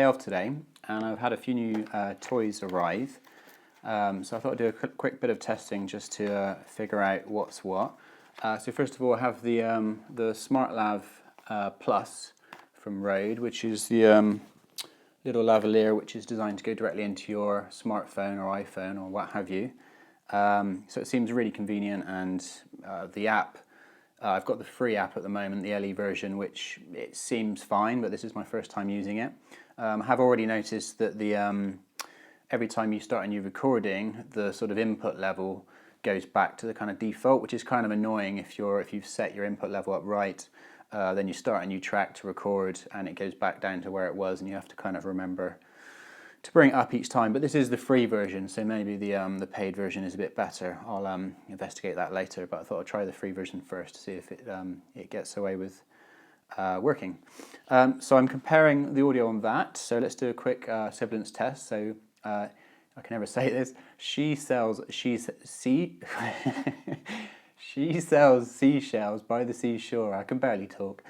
off today, and I've had a few new toys arrive. So I thought I'd do a quick bit of testing just to figure out what's what. So first of all, I have the SmartLav Plus from Rode, which is the little lavalier which is designed to go directly into your smartphone or iPhone or what have you. So it seems really convenient, and the app, I've got the free app at the moment, the LE version, which it seems fine, but this is my first time using it. I have already noticed that the every time you start a new recording, the sort of input level goes back to the kind of default, which is kind of annoying if you've set your input level up right. Then you start a new track to record and it goes back down to where it was, and you have to kind of remember to bring it up each time. But this is the free version, so maybe the paid version is a bit better. I'll investigate that later, but I thought I'd try the free version first to see if it gets away with working. So I'm comparing the audio on that. So let's do a quick sibilance test. So I can never say this. She sells seashells by the seashore. I can barely talk.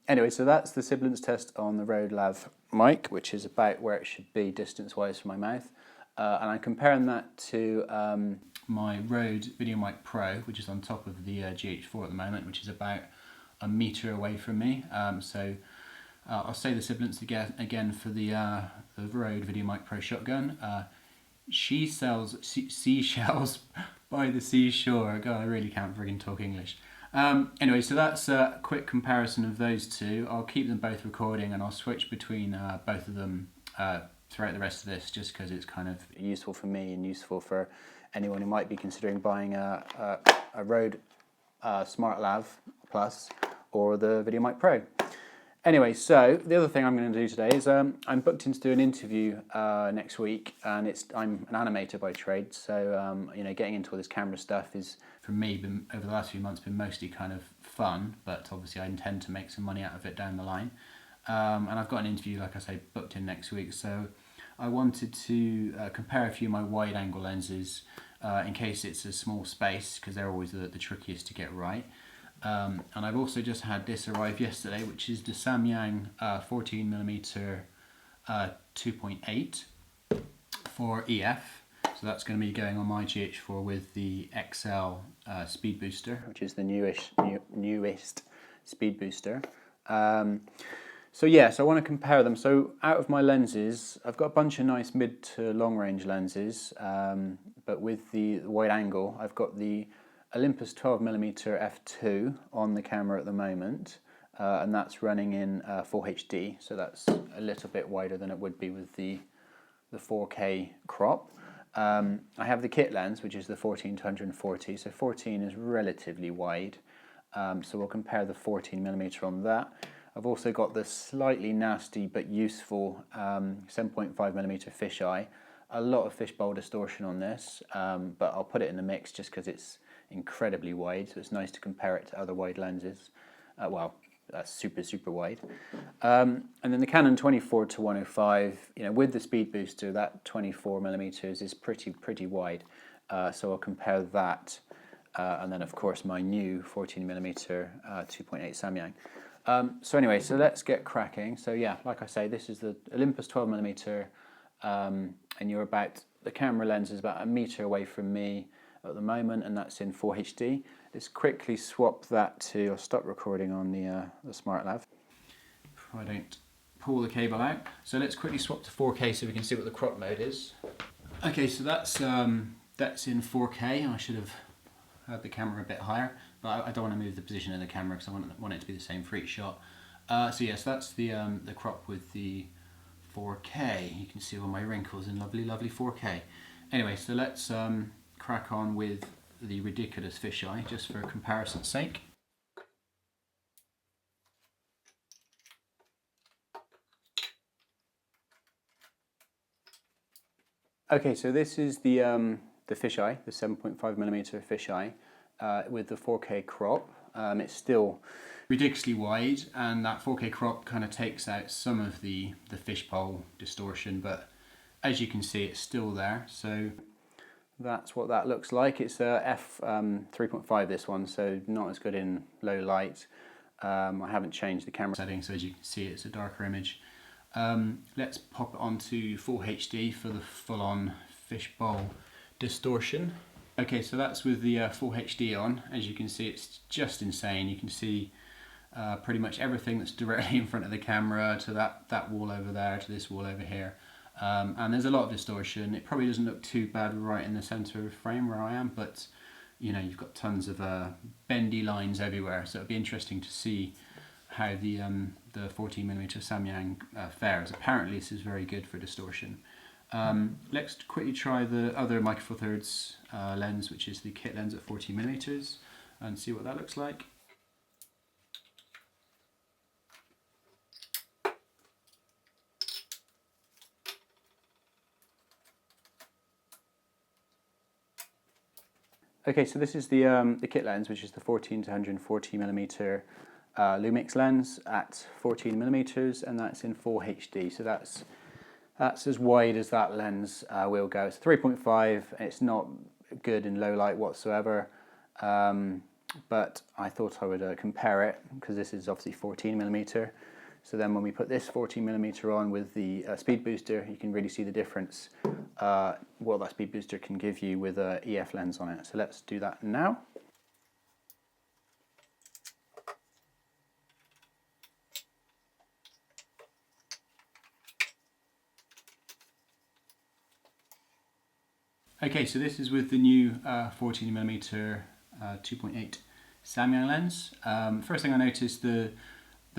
Anyway, so that's the sibilance test on the Rode Lav mic, which is about where it should be distance-wise from my mouth. And I'm comparing that to my Rode VideoMic Pro, which is on top of the GH4 at the moment, which is about a metre away from me. So I'll say the sibilance again for the Rode VideoMic Pro shotgun. She sells seashells by the seashore. God, I really can't friggin' talk English. Anyway, so that's a quick comparison of those two. I'll keep them both recording, and I'll switch between both of them throughout the rest of this, just because it's kind of useful for me and useful for anyone who might be considering buying a Rode SmartLav Plus or the VideoMic Pro. Anyway, so the other thing I'm going to do today is I'm booked in to do an interview next week, and I'm an animator by trade, so you know, getting into all this camera stuff is, for me, over the last few months, been mostly kind of fun, but obviously I intend to make some money out of it down the line. And I've got an interview, like I say, booked in next week, so I wanted to compare a few of my wide-angle lenses in case it's a small space, because they're always the trickiest to get right. And I've also just had this arrive yesterday, which is the Samyang 14mm 2.8 for EF. So that's going to be going on my GH4 with the XL speed booster, which is the newest speed booster. So yeah, so I want to compare them. So out of my lenses, I've got a bunch of nice mid to long range lenses, but with the wide angle, I've got the Olympus 12mm f2 on the camera at the moment, and that's running in full HD, so that's a little bit wider than it would be with the 4K crop. I have the kit lens, which is the 14 to 140, so 14 is relatively wide, so we'll compare the 14mm on that. I've also got the slightly nasty but useful 7.5mm fisheye. A lot of fishbowl distortion on this, but I'll put it in the mix just because it's incredibly wide, so it's nice to compare it to other wide lenses. Well, that's super wide. And then the Canon 24 to 105, you know, with the speed booster, that 24mm is pretty wide. So I'll compare that, and then of course my new 14mm 2.8 Samyang. So anyway, so let's get cracking. So yeah, like I say, this is the Olympus 12mm, and the camera lens is about a metre away from me at the moment, and that's in full HD. Let's quickly swap that to, I'll stop recording on the SmartLav. If I don't pull the cable out. So let's quickly swap to 4K so we can see what the crop mode is. Okay, so that's in 4K. I should have had the camera a bit higher, but I don't want to move the position of the camera because I want it to be the same for each shot. So yes, that's the crop with the 4K. You can see all my wrinkles in lovely 4K. Anyway, so let's crack on with the ridiculous fisheye, just for comparison's sake. Okay, so this is the fisheye, the 7.5mm fisheye with the 4K crop. It's still ridiculously wide, and that 4K crop kind of takes out some of the fishbowl distortion, but as you can see, it's still there. So that's what that looks like. It's a f3.5 this one, so not as good in low light. I haven't changed the camera settings, so as you can see, it's a darker image. Let's pop it onto full HD for the full-on fishbowl distortion. Okay, so that's with the full HD on. As you can see, it's just insane. You can see pretty much everything that's directly in front of the camera, to that wall over there, to this wall over here. And there's a lot of distortion. It probably doesn't look too bad right in the center of the frame where I am, but you know, you've got tons of bendy lines everywhere, so it'll be interesting to see how the 14mm Samyang fares. Apparently this is very good for distortion. Let's quickly try the other Micro Four Thirds lens, which is the kit lens at 14mm, and see what that looks like. Okay, so this is the kit lens, which is the 14 to 140mm Lumix lens at 14mm, and that's in full HD. So that's as wide as that lens will go. It's 3.5. It's not good in low light whatsoever, but I thought I would compare it because this is obviously 14mm. So then when we put this 14mm on with the speed booster, you can really see the difference, what that speed booster can give you with an EF lens on it. So let's do that now. Okay, so this is with the new 14mm 2.8 Samyang lens. First thing I noticed, the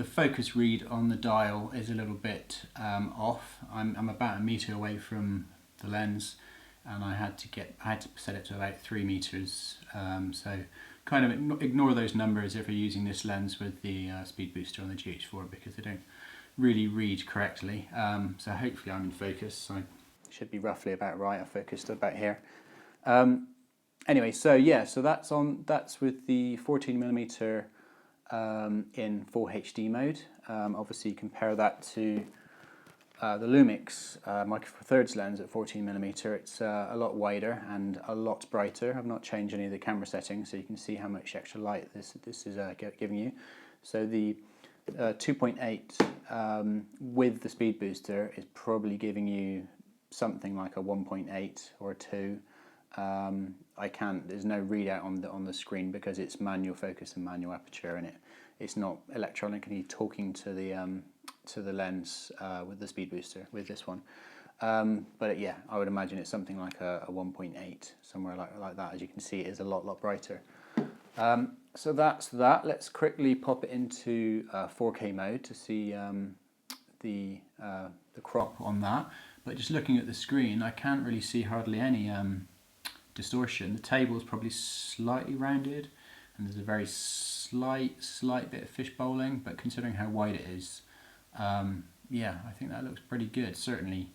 focus read on the dial is a little bit off. I'm about a meter away from the lens, and I had to set it to about 3 meters. So kind of ignore those numbers if you're using this lens with the speed booster on the GH4, because they don't really read correctly. So hopefully I'm in focus. I should be roughly about right. I focused about here. Anyway, so yeah, so that's with the 14mm in full HD mode. Obviously compare that to the Lumix Micro Four Thirds lens at 14mm. It's a lot wider and a lot brighter. I've not changed any of the camera settings, so you can see how much extra light this is giving you. So the 2.8 with the speed booster is probably giving you something like a 1.8 or a 2. There's no readout on the screen because it's manual focus and manual aperture, and it's not electronically talking to the lens with the speed booster with this one. But yeah, I would imagine it's something like a 1.8, somewhere like that. As you can see, it is a lot brighter. So that's that. Let's quickly pop it into 4K mode to see the crop on that. But just looking at the screen, I can't really see hardly any distortion. The table is probably slightly rounded, and there's a very slight bit of fishbowling, but considering how wide it is, yeah, I think that looks pretty good. Certainly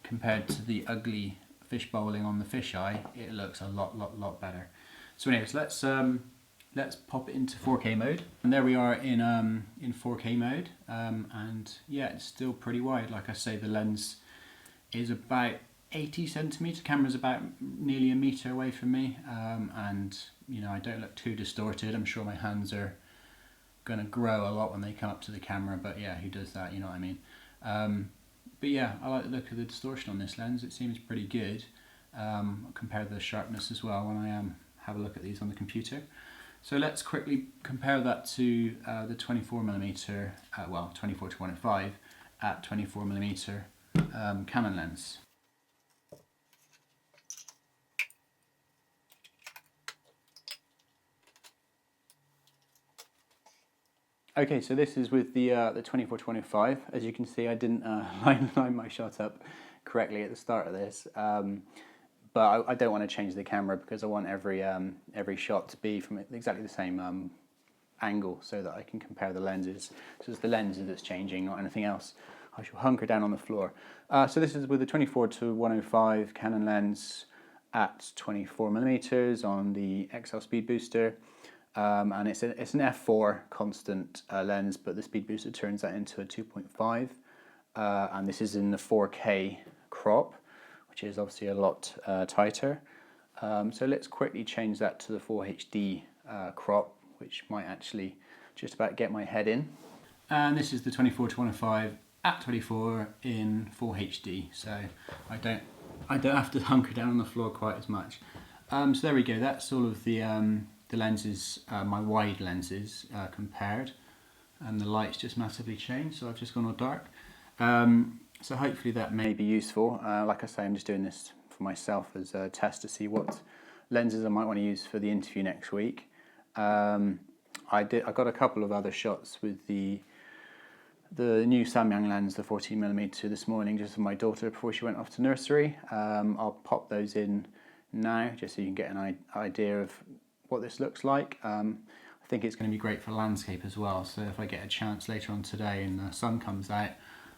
compared to the ugly fishbowling on the fisheye, it looks a lot better. So anyways, let's pop it into 4K mode, and there we are in 4K mode, and yeah, it's still pretty wide. Like I say, the lens is about 80 centimeters. Camera's about nearly a meter away from me, and you know, I don't look too distorted. I'm sure my hands are gonna grow a lot when they come up to the camera, but yeah, who does that, you know what I mean? But yeah, I like the look of the distortion on this lens. It seems pretty good. I'll compare the sharpness as well when I have a look at these on the computer. So let's quickly compare that to the 24mm, well, 24 to 1.5 at 24mm Canon lens. Okay, so this is with the 24-25. As you can see, I didn't line my shot up correctly at the start of this, but I don't want to change the camera because I want every shot to be from exactly the same angle so that I can compare the lenses. So it's the lens that's changing, not anything else. I shall hunker down on the floor. So this is with the 24 to 105 Canon lens at 24mm on the XL speed booster. And it's an f4 constant lens, but the speed booster turns that into a 2.5, and this is in the 4K crop, which is obviously a lot tighter. So let's quickly change that to the full HD crop, which might actually just about get my head in. And this is the 24 to 105 at 24 in full HD, so I don't have to hunker down on the floor quite as much. So there we go. That's all of the lenses, my wide lenses compared, and the light's just massively changed. So I've just gone all dark. So hopefully that may be useful. Like I say, I'm just doing this for myself as a test to see what lenses I might want to use for the interview next week. I got a couple of other shots with the new Samyang lens, the 14mm, this morning, just for my daughter before she went off to nursery. I'll pop those in now just so you can get an idea of what this looks like. I think it's going to be great for landscape as well, so if I get a chance later on today and the sun comes out,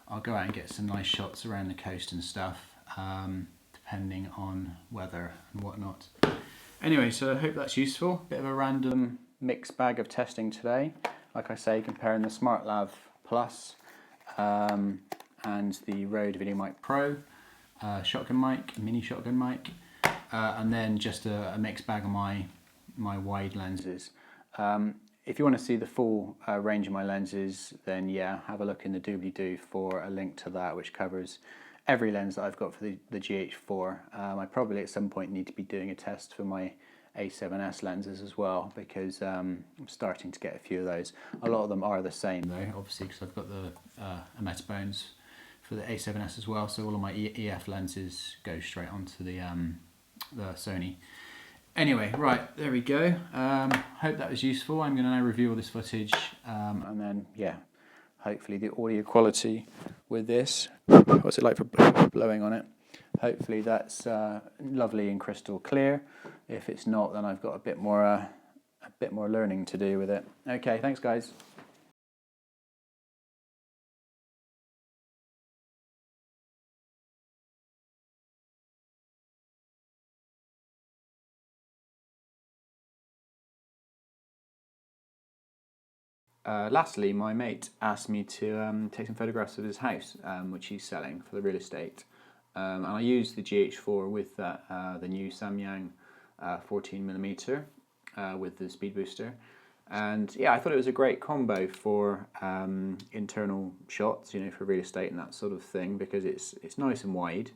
I'll go out and get some nice shots around the coast and stuff, depending on weather and whatnot. Anyway, so I hope that's useful. Bit of a random mixed bag of testing today. Like I say, comparing the SmartLav Plus and the Rode VideoMic Pro, shotgun mic, mini shotgun mic, and then just a mixed bag of my wide lenses. If you want to see the full range of my lenses, then yeah, have a look in the doobly-doo for a link to that, which covers every lens that I've got for the GH4. I probably at some point need to be doing a test for my A7S lenses as well, because I'm starting to get a few of those. A lot of them are the same though, obviously, because I've got the Metabones for the A7S as well, so all of my EF lenses go straight onto the Sony. Anyway, right, there we go. Hope that was useful. I'm going to now review all this footage, and then, yeah, hopefully the audio quality with this, what's it like for blowing on it? Hopefully that's lovely and crystal clear. If it's not, then I've got a bit more learning to do with it. Okay, thanks guys. Lastly, my mate asked me to take some photographs of his house, which he's selling for the real estate. And I used the GH4 with that, the new Samyang 14mm with the speed booster. And yeah, I thought it was a great combo for internal shots, you know, for real estate and that sort of thing, because it's nice and wide,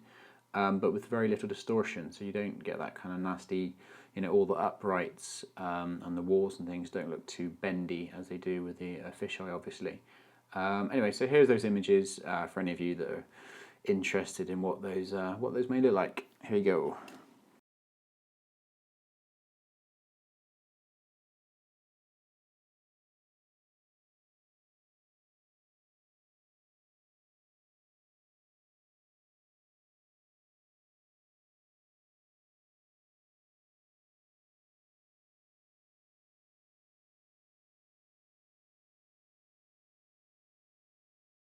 but with very little distortion, so you don't get that kind of nasty, you know, all the uprights and the walls and things don't look too bendy as they do with the fisheye, obviously. Anyway, so here's those images for any of you that are interested in what those may look like. Here you go.